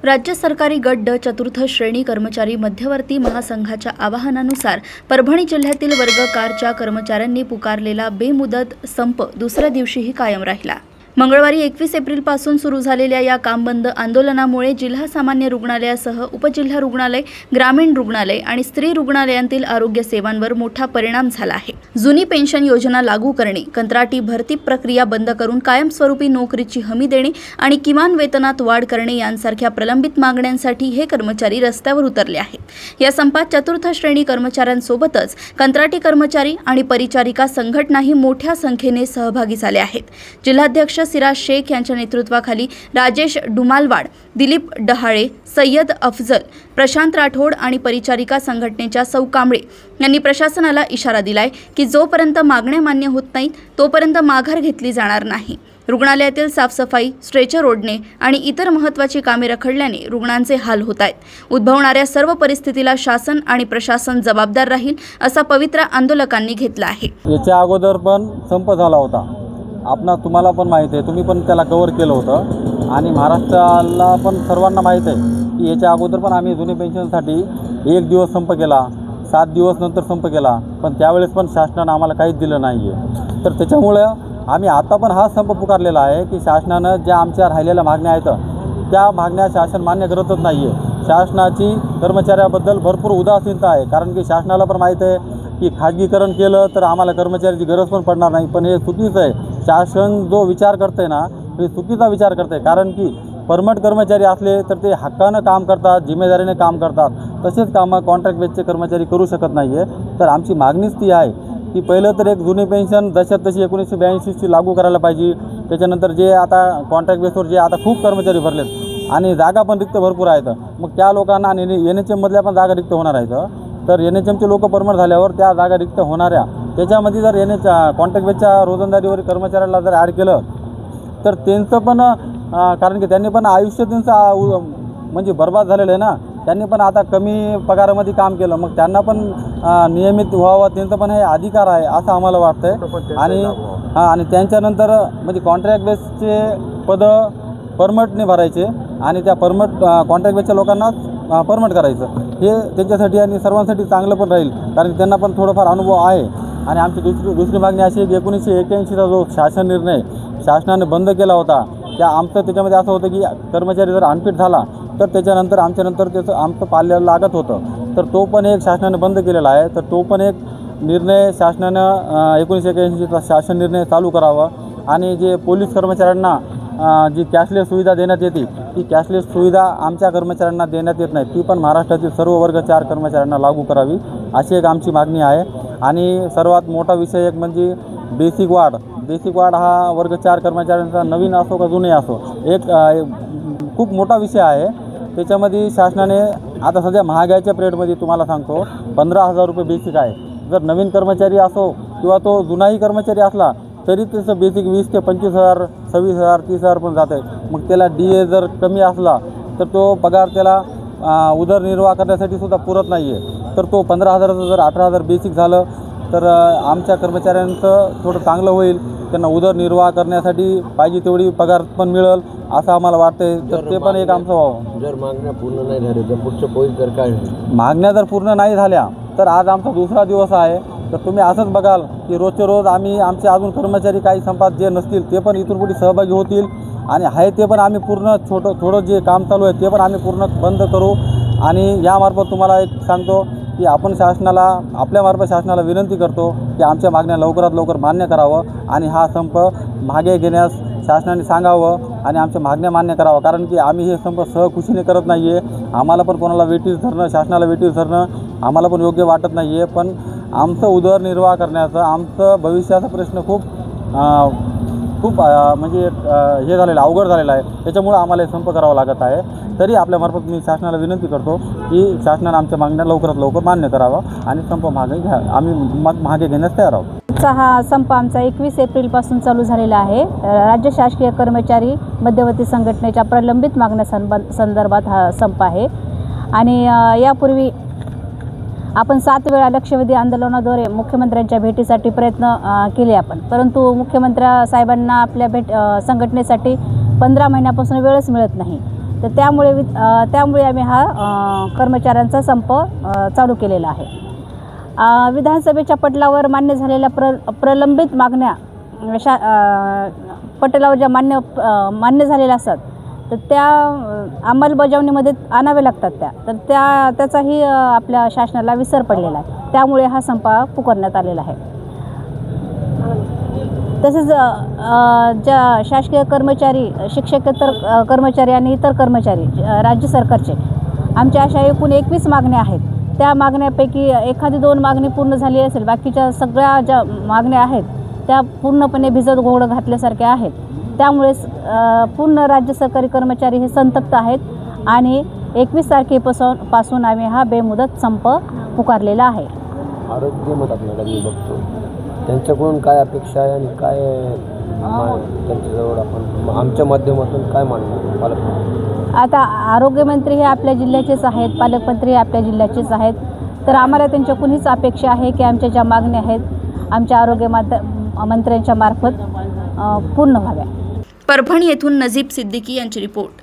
राज्य सरकारी गट ड चतुर्थ श्रेणी कर्मचारी मध्यवर्ती महासंघाच्या आवाहनानुसार परभणी जिल्ह्यातील वर्ग कारच्या कर्मचाऱ्यांनी पुकारलेला बेमुदत संप दुसऱ्या दिवशीही कायम राहिला। मंगळवारी 21 एप्रिलपासून सुरू झालेल्या या कामबंद आंदोलनामुळे जिल्हा सामान्य रुग्णालयासह उपजिल्हा रुग्णालय, ग्रामीण रुग्णालय आणि स्त्री रुग्णालयांतील आरोग्य सेवांवर मोठा परिणाम झाला आहे। जुनी पेन्शन योजना लागू करणे, कंत्राटी भरती प्रक्रिया बंद करून कायमस्वरूपी नोकरीची हमी देणे आणि किमान वेतनात वाढ करणे यांसारख्या प्रलंबित मागण्यांसाठी हे कर्मचारी रस्त्यावर उतरले आहेत। या संपात चतुर्थ श्रेणी कर्मचाऱ्यांसोबतच कंत्राटी कर्मचारी आणि परिचारिका संघटनाही मोठ्या संख्येने सहभागी झाले आहेत। जिल्हाध्यक्ष सिराज शेख यांच्या नेतृत्वाखाली राजेश डुमालवाड, दिलीप डहाळे, सय्यद अफजल, प्रशांत राठोड आणि परिचारिका संघटनेच्या सौ कांबळे यांनी प्रशासनाला इशारा दिलाय की जोपर्यंत मागण्या मान्य होत नाहीत तोपर्यंत माघार घेतली जाणार नाही। रुग्णालयातील साफसफाई, स्ट्रेचर ओढणे आणि इतर महत्त्वाची कामे रखडल्याने रुग्णांचे हाल होत आहेत। उद्भवणाऱ्या सर्व परिस्थितीला शासन आणि प्रशासन जबाबदार राहील असा पवित्रा आंदोलकांनी घेतला आहे। याच्या अगोदर पण संप झाला होता, तुम्हाला पण माहिती आहे, तुम्ही पण त्याला कव्हर केलं होतं आणि महाराष्ट्राला पण सर्वांना माहीत आहे की याच्या अगोदर पण आम्ही जुनी पेन्शनसाठी 1 दिवस संप केला, 7 दिवस नंतर संप केला, पण त्यावेळेस पण शासनानं आम्हाला काहीच दिलं नाही आहे। तर त्याच्यामुळं आम्ही आता पण हा संप पुकारलेला आहे की शासनानं ज्या आमच्या राहिलेल्या मागण्या आहेत त्या मागण्या शासन मान्य करतच नाही आहे। शासनाची कर्मचाऱ्याबद्दल भरपूर उदासीनता आहे, कारण की शासनाला पण माहीत आहे की खाजगीकरण केलं तर आम्हाला कर्मचाऱ्याची गरज पण पडणार नाही, पण हे चुकीचं आहे। शासन जो विचार करते ना हे चुकीचा विचार करते, कारण की परमनंट कर्मचारी असले तर ते हक्कानं काम करतात, जिम्मेदारीने काम करतात, तसेच कामं कॉन्ट्रॅक्ट बेसचे कर्मचारी करू शकत नाही आहे। तर आमची मागणीच ती आहे की पहिलं तर एक जुनी पेन्शन जशात तशी 1982ची लागू करायला पाहिजे। त्याच्यानंतर जे आता कॉन्ट्रॅक्ट बेसवर जे आता खूप कर्मचारी भरलेत आणि जागा पण रिक्त भरपूर आहेत, मग त्या लोकांना आणि NHMमधल्या पण जागा रिक्त होणार आहेत। तर NHMचे लोक परमनंट झाल्यावर त्या जागा रिक्त होणाऱ्या त्याच्यामध्ये जर कॉन्ट्रॅक्ट बेसच्या रोजंदारीवर कर्मचाऱ्याला जर ॲड केलं तर त्यांचं पण कारण की त्यांनी पण आयुष्य त्यांचं म्हणजे बर्बाद झालेलं आहे ना, त्यांनी पण आता कमी पगारामध्ये काम केलं, मग त्यांना पण नियमित व्हावं, त्यांचं पण हे अधिकार आहे असं आम्हाला वाटतं आहे। आणि त्यांच्यानंतर म्हणजे कॉन्ट्रॅक्ट बेसचे पदं परमनंटने भरायचे आणि त्या कॉन्ट्रॅक्ट बेसच्या लोकांना परमनंट करायचं, हे त्यांच्यासाठी आणि सर्वांसाठी चांगलं पण राहील, कारण त्यांना पण थोडंफार अनुभव आहे। आणि आमची दुसरी मागणी अशी की 1981चा जो शासन निर्णय शासनाने बंद केला होता, आमचं त्याच्यामध्ये असं होतं की कर्मचारी जर अनफिट झाला तर त्याच्यानंतर आमच्यानंतर त्याचं आमचं पाल्याला लागत होतं, तर तो पण एक शासनाने बंद केलेला आहे। तर तो पण एक निर्णय शासनानं 1981चा शासन निर्णय चालू करावा आणि जे पोलीस कर्मचाऱ्यांना जी कॅशलेस सुविधा देण्यात येते ती कॅशलेस सुविधा आमच्या कर्मचाऱ्यांना देण्यात येत नाही, ती पण महाराष्ट्रातील सर्व वर्ग 4 कर्मचाऱ्यांना लागू करावी अशी एक आमची मागणी आहे। आणि सर्वात मोठा विषय एक म्हणजे बेसिक वाढ हा वर्ग 4 कर्मचाऱ्यांचा नवीन असो का जुने असो एक खूप मोठा विषय आहे। त्याच्यामध्ये शासनाने आता सध्या महागाईच्या पिरियडमध्ये तुम्हाला सांगतो 15,000 रुपये बेसिक आहे। जर नवीन कर्मचारी असो किंवा तो जुनाही कर्मचारी असला तरी त्याचं बेसिक 20 ते 25,000, 26,000, 30,000 पण जातं आहे। मग त्याला DA जर कमी असला तर तो पगार त्याला उदरनिर्वाह करण्यासाठी सुद्धा पुरत नाही आहे। तर तो 15,000चं जर 18,000 बेसिक झालं तर आमच्या कर्मचाऱ्यांचं थोडं चांगलं होईल, त्यांना उदरनिर्वाह करण्यासाठी पाहिजे तेवढी पगार पण मिळेल असं आम्हाला वाटतंय। तर ते पण एक आमचं व्हावं। जर मागण्या पूर्ण नाही झाल्या तर पुढचं होईल तर काय होईल? मागण्या जर पूर्ण नाही झाल्या तर आज आमचा दुसरा दिवस आहे, तर तुम्ही असंच बघाल की रोजचे रोज आमचे अजून कर्मचारी काही संपात जे नसतील ते पण इथून पुढे सहभागी होतील आणि आहे ते पण आम्ही पूर्ण थोडं जे काम चालू आहे ते पण आम्ही पूर्ण बंद करू। आणि यामार्फत तुम्हाला एक सांगतो की आपण आपल्यामार्फत शासनाला विनंती करतो की आमच्या मागण्या लवकरात लवकर मान्य करावं आणि हा संप मागे घेण्यास शासनाने सांगावं आणि आमच्या मागण्या मान्य करावं, कारण की आम्ही हे संप सहखुशीने करत नाही आहे। आम्हाला पण कोणाला वेटीस धरणं, शासनाला वेटीस धरणं आम्हाला पण योग्य वाटत नाही आहे, पण आमचं उदरनिर्वाह करण्याचं आमचं भविष्याचा प्रश्न खूप म्हणजे हे झालेलं अवघड झालेलं आहे, त्याच्यामुळं आम्हाला संप करावा लागत आहे। तरी आपल्यामार्फत मी शासनाला विनंती करतो की शासनाने आमच्या मागण्या लवकरात लवकर मान्य करावा आणि संप मागे घेण्यास तयार आहोत। हा संप आमचा 21 एप्रिलपासून चालू झालेला आहे। राज्य शासकीय कर्मचारी मध्यवर्ती संघटनेच्या प्रलंबित मागण्या संदर्भात हा संप आहे आणि यापूर्वी आपण 7 वेळा लक्षवेधी आंदोलनाद्वारे मुख्यमंत्र्यांच्या भेटीसाठी प्रयत्न केले आपण, परंतु मुख्यमंत्री साहेबांना आपल्या संघटनेसाठी 15 महिन्यापासून वेळच मिळत नाही। तर त्यामुळे आम्ही हा कर्मचाऱ्यांचा संप चालू केलेला आहे. विधानसभेच्या पटलावर मान्य झालेल्या प्रलंबित मागण्या पटलावर ज्या मान्य झालेल्या असतात तर त्या अंमलबजावणीमध्ये आणाव्या लागतात. तर त्याचाही आपल्या शासनाला विसर पडलेला आहे. त्यामुळे हा संप पुकारण्यात आलेला आहे. तसेच ज्या शासकीय कर्मचारी, शिक्षकेतर कर्मचारी आणि इतर कर्मचारी राज्य सरकारचे आमच्या अशा एकूण 21 मागण्या आहेत. त्या मागण्यापैकी एखादी 2 मागणी पूर्ण झाली असेल, बाकीच्या सगळ्या ज्या मागण्या आहेत त्या पूर्णपणे भिजत घोडं घातल्यासारख्या आहेत. त्यामुळे पूर्ण राज्य सरकारी कर्मचारी हे संतप्त आहेत आणि 21 तारखेपासून आम्ही हा बेमुदत संप पुकारलेला आहे. आरोग्य मदत मॅडम मी बघतो त्यांच्याकडून काय अपेक्षा आहे आणि काय त्यांच्याजवळ आपण आमच्या माध्यमातून काय मांडणार पालकमंत्री? आता आरोग्यमंत्री हे आपल्या जिल्ह्याचेच आहेत, पालकमंत्री हे आपल्या जिल्ह्याचेच आहेत. तर आम्हाला त्यांच्याकडून हीच अपेक्षा आहे की आमच्या ज्या मागण्या आहेत आमच्या आरोग्य मंत्र्यांच्या मार्फत पूर्ण व्हाव्या. परभणी येथून नजीब सिद्दीकी यांची रिपोर्ट.